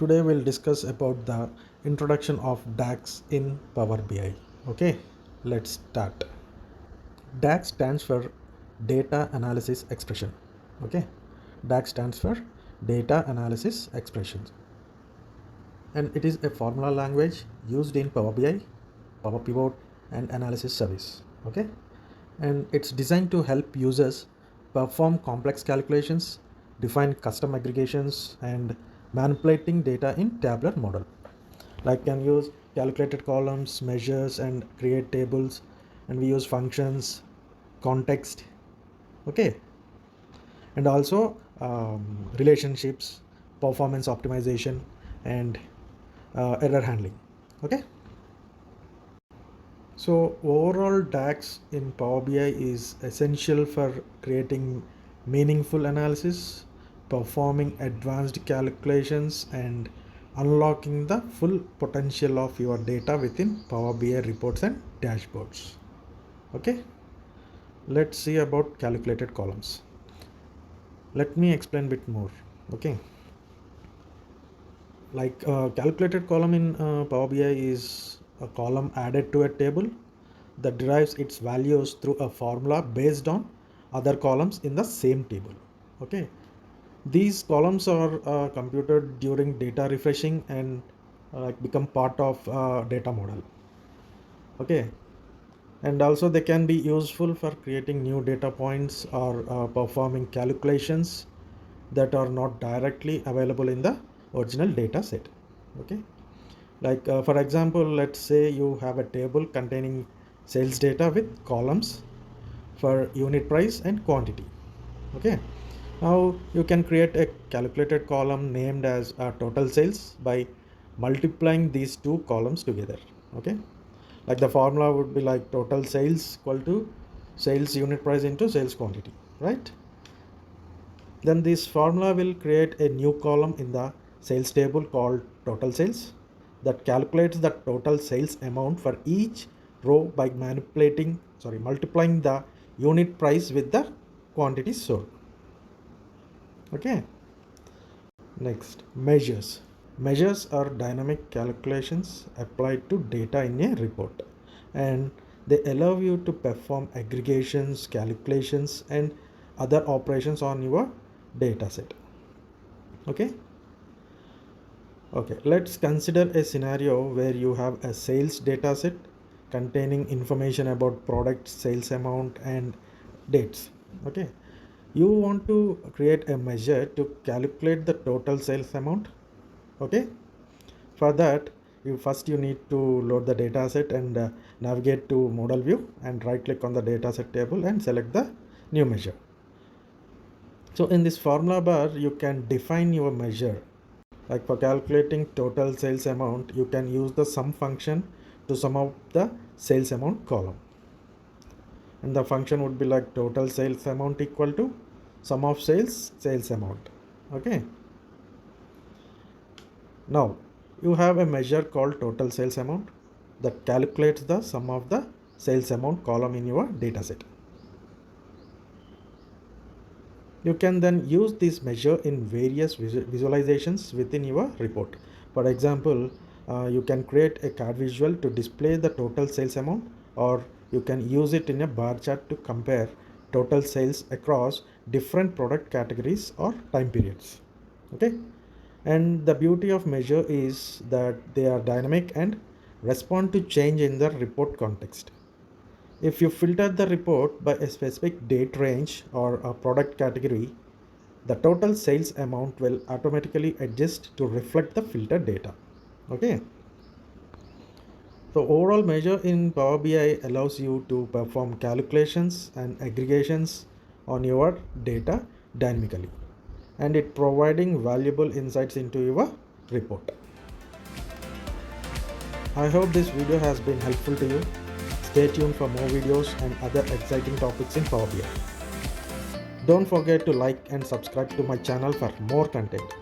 Today we'll discuss about the introduction of DAX in Power BI. Okay, let's start. DAX stands for Data Analysis Expression. Okay, DAX stands for Data Analysis Expressions, and it is a formula language used in Power BI, Power Pivot, and Analysis Service. Okay, and it's designed to help users perform complex calculations, define custom aggregations, and manipulating data in tabular model. Like can use calculated columns, measures, and create tables, and we use functions, context, okay, and also relationships, performance optimization, and error handling. Okay. So overall DAX in Power BI is essential for creating meaningful analysis, performing advanced calculations, and unlocking the full potential of your data within Power BI reports and dashboards. Okay, let's see about calculated columns. Let me explain a bit more. Okay, like calculated column in Power BI is a column added to a table that derives its values through a formula based on other columns in the same table. Okay, these columns are computed during data refreshing and become part of data model. Okay, and also they can be useful for creating new data points or performing calculations that are not directly available in the original data set. Okay, like for example, let's say you have a table containing sales data with columns for unit price and quantity. Okay, now you can create a calculated column named as total sales by multiplying these two columns together. Okay, like the formula would be like total sales equal to sales unit price into sales quantity, right? Then this formula will create a new column in the sales table called total sales that calculates the total sales amount for each row by multiplying the unit price with the quantity sold. Okay. Next, measures. Measures are dynamic calculations applied to data in a report, and they allow you to perform aggregations, calculations, and other operations on your data set. Okay. Okay, let's consider a scenario where you have a sales data set containing information about product sales amount and dates. Okay, you want to create a measure to calculate the total sales amount. Okay, for that you need to load the data set and navigate to model view and right click on the data set table and select the new measure. So in this formula bar you can define your measure. Like for calculating total sales amount, you can use the sum function to sum out the sales amount column. And the function would be like total sales amount equal to sum of sales amount. Okay. Now you have a measure called total sales amount that calculates the sum of the sales amount column in your dataset. You can then use this measure in various visualizations within your report. For example, you can create a card visual to display the total sales amount, or you can use it in a bar chart to compare total sales across different product categories or time periods. Okay, and the beauty of measure is that they are dynamic and respond to change in the report context. If you filter the report by a specific date range or a product category, the total sales amount will automatically adjust to reflect the filtered data. Okay. So overall measure in Power BI allows you to perform calculations and aggregations on your data dynamically, and it providing valuable insights into your report. I hope this video has been helpful to you. Stay tuned for more videos and other exciting topics in Power BI. Don't forget to like and subscribe to my channel for more content.